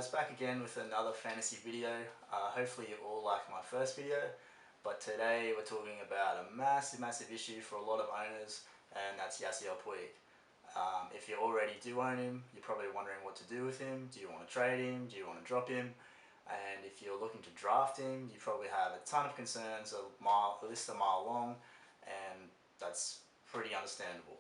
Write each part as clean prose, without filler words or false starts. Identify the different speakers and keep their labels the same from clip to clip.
Speaker 1: guys, back again with another fantasy video. Hopefully you all like my first video, but today we're talking about a massive issue for a lot of owners, and that's Yasiel Puig. If you already do own him, you're probably wondering what to do with him. Do you want to trade him? Do you want to drop him? And if you're looking to draft him, you probably have a ton of concerns, a list a mile long, and that's pretty understandable.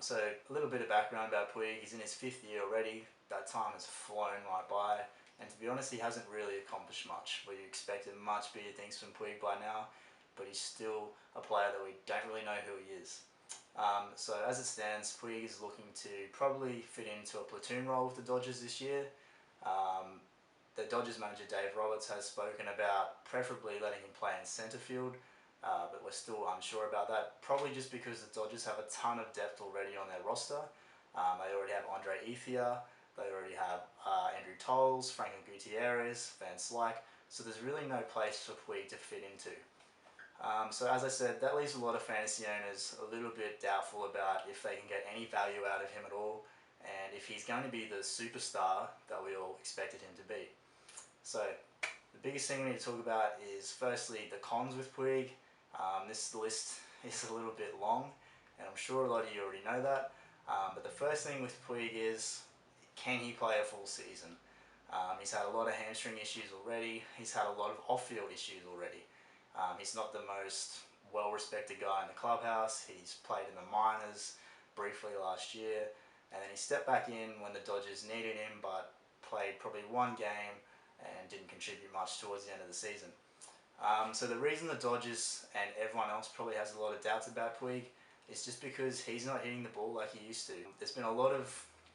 Speaker 1: So a little bit of background about Puig. He's in his 5th year already. That time has flown right by, and to be honest, he hasn't really accomplished much. We expected much bigger things from Puig by now, but he's still a player that we don't really know who he is. So as it stands, Puig is looking to probably fit into a platoon role with the Dodgers this year. The Dodgers manager Dave Roberts has spoken about preferably letting him play in center field, but we're still unsure about that, probably just because the Dodgers have a ton of depth already on their roster. They already have Andre Ethier, they already have Andrew Tolles, Franco Gutierrez, Van Slyke, so there's really no place for Puig to fit into. So as I said, that leaves a lot of fantasy owners a little bit doubtful about if they can get any value out of him at all, and if he's going to be the superstar that we all expected him to be. So the biggest thing we need to talk about is firstly the cons with Puig. This list is a little bit long, and I'm sure a lot of you already know that. But the first thing with Puig is, can he play a full season? He's had a lot of hamstring issues already. He's had a lot of off-field issues already. He's not the most well-respected guy in the clubhouse. He's played in the minors briefly last year, and then he stepped back in when the Dodgers needed him, but played probably one game and didn't contribute much towards the end of the season. So the reason the Dodgers and everyone else probably has a lot of doubts about Puig is just because he's not hitting the ball like he used to. There's been a lot of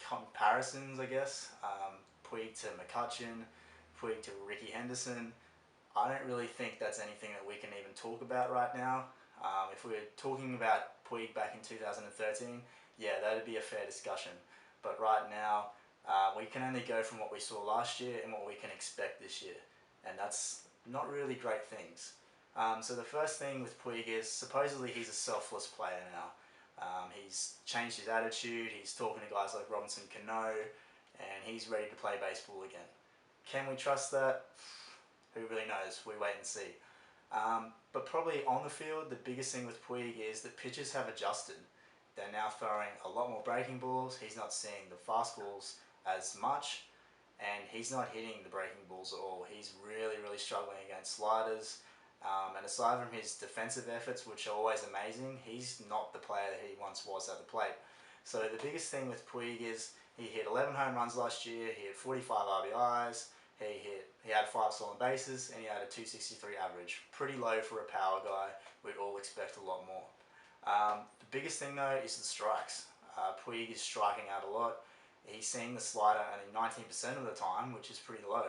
Speaker 1: comparisons, I guess. Puig to McCutcheon, Puig to Ricky Henderson. I don't really think that's anything that we can even talk about right now. If we were talking about Puig back in 2013, yeah, that'd be a fair discussion. But right now, we can only go from what we saw last year and what we can expect this year. And that's not really great things. So the first thing with Puig is supposedly he's a selfless player now. He's changed his attitude, he's talking to guys like Robinson Cano, and he's ready to play baseball again. Can we trust that? Who really knows? We wait and see. But probably on the field, the biggest thing with Puig is that pitchers have adjusted. They're now throwing a lot more breaking balls. He's not seeing the fastballs as much, and he's not hitting the breaking balls at all. He's really struggling against sliders. And aside from his defensive efforts, which are always amazing, he's not the player that he once was at the plate. So the biggest thing with Puig is he hit 11 home runs last year, he had 45 RBIs, he had 5 stolen bases, and he had a 263 average. Pretty low for a power guy. We'd all expect a lot more. The biggest thing though is the strikes. Puig is striking out a lot. He's seeing the slider only 19% of the time, which is pretty low,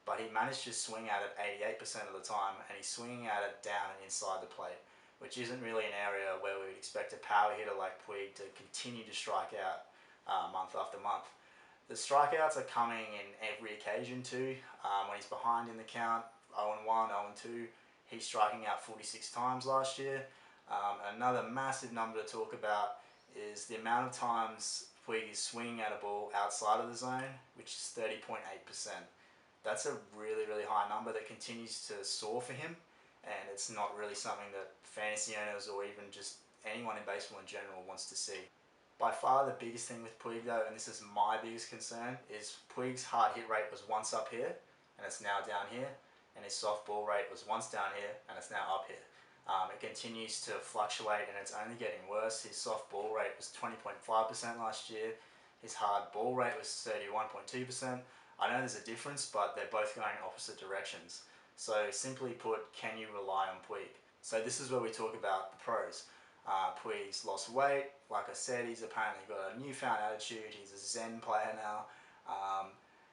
Speaker 1: but he managed to swing at it 88% of the time, and he's swinging at it down and inside the plate, which isn't really an area where we would expect a power hitter like Puig to continue to strike out month after month. The strikeouts are coming in every occasion too. When he's behind in the count, 0-1, 0-2, he's striking out 46 times last year. Another massive number to talk about is the amount of times Puig is swinging at a ball outside of the zone, which is 30.8%. That's a really high number that continues to soar for him, and it's not really something that fantasy owners or even just anyone in baseball in general wants to see. By far the biggest thing with Puig though, and this is my biggest concern, is Puig's hard hit rate was once up here and it's now down here, and his soft ball rate was once down here and it's now up here. It continues to fluctuate and it's only getting worse. His soft ball rate was 20.5% last year. His hard ball rate was 31.2%. I know there's a difference, but they're both going in opposite directions. So simply put, can you rely on Puig? So this is where we talk about the pros. Puig's lost weight. Like I said, he's apparently got a newfound attitude. He's a zen player now.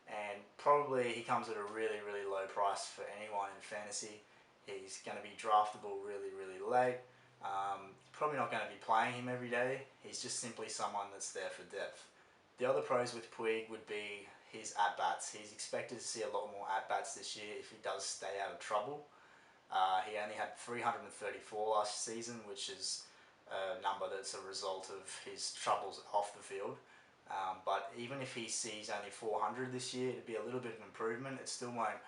Speaker 1: And probably he comes at a really low price for anyone in fantasy. He's going to be draftable really late. Probably not going to be playing him every day. He's just simply someone that's there for depth. The other pros with Puig would be his at-bats. He's expected to see a lot more at-bats this year if he does stay out of trouble. He only had 334 last season, which is a number that's a result of his troubles off the field. But even if he sees only 400 this year, it'd be a little bit of improvement. It still won't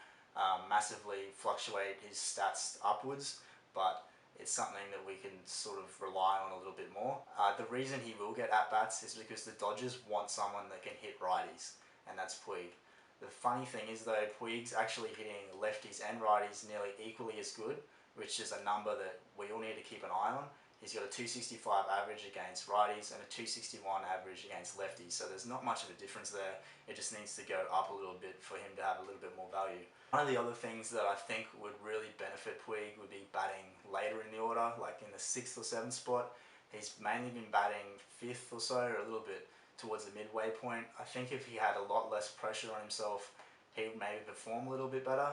Speaker 1: massively fluctuate his stats upwards, but it's something that we can sort of rely on a little bit more. The reason he will get at-bats is because the Dodgers want someone that can hit righties, and that's Puig. The funny thing is though, Puig's actually hitting lefties and righties nearly equally as good, which is a number that we all need to keep an eye on. He's got a 265 average against righties and a 261 average against lefties, so there's not much of a difference there. It just needs to go up a little bit for him to have a little bit more value. One of the other things that I think would really benefit Puig would be batting later in the order, like in the 6th or 7th spot. He's mainly been batting 5th or so, or a little bit towards the midway point. I think if he had a lot less pressure on himself, he would maybe perform a little bit better.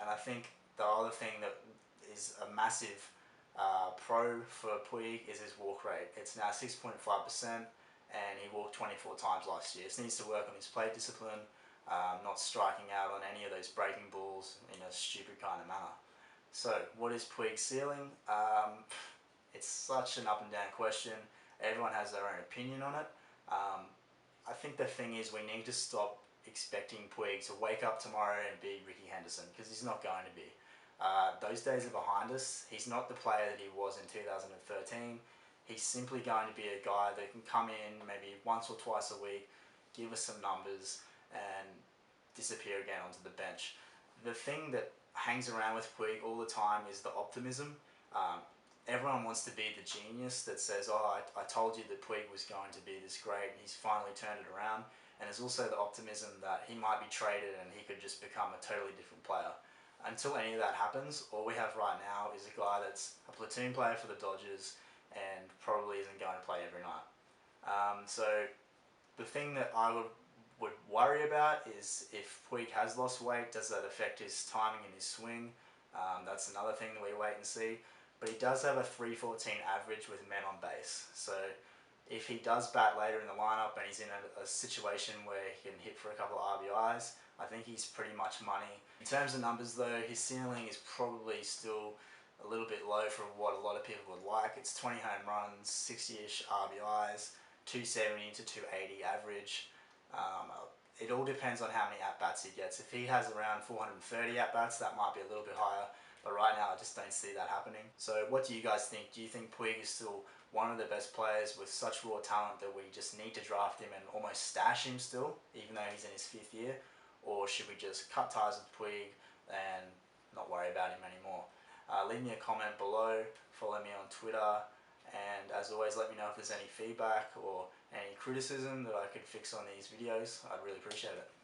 Speaker 1: And I think the other thing that is a massive pro for Puig is his walk rate. It's now 6.5%, and he walked 24 times last year. He needs to work on his plate discipline, not striking out on any of those breaking balls in a stupid kind of manner. So, what is Puig's ceiling? It's such an up and down question. Everyone has their own opinion on it. I think the thing is, we need to stop expecting Puig to wake up tomorrow and be Ricky Henderson, because he's not going to be. Those days are behind us. He's not the player that he was in 2013. He's simply going to be a guy that can come in maybe once or twice a week, give us some numbers, and disappear again onto the bench. The thing that hangs around with Puig all the time is the optimism. Everyone wants to be the genius that says, oh, I told you that Puig was going to be this great and he's finally turned it around. And there's also the optimism that he might be traded and he could just become a totally different player. Until any of that happens, all we have right now is a guy that's a platoon player for the Dodgers and probably isn't going to play every night. So the thing that I would worry about is if Puig has lost weight, does that affect his timing and his swing? That's another thing that we wait and see. But he does have a 314 average with men on base. So if he does bat later in the lineup and he's in a situation where he can hit for a couple of RBIs, I think he's pretty much money. In terms of numbers though, his ceiling is probably still a little bit low for what a lot of people would like. It's 20 home runs, 60-ish RBIs, 270 to 280 average. It all depends on how many at-bats he gets. If he has around 430 at-bats, that might be a little bit higher. But right now, I just don't see that happening. So what do you guys think? Do you think Puig is still one of the best players with such raw talent that we just need to draft him and almost stash him still, even though he's in his 5th year? Or should we just cut ties with Puig and not worry about him anymore? Leave me a comment below, follow me on Twitter, and as always, let me know if there's any feedback or any criticism that I could fix on these videos. I'd really appreciate it.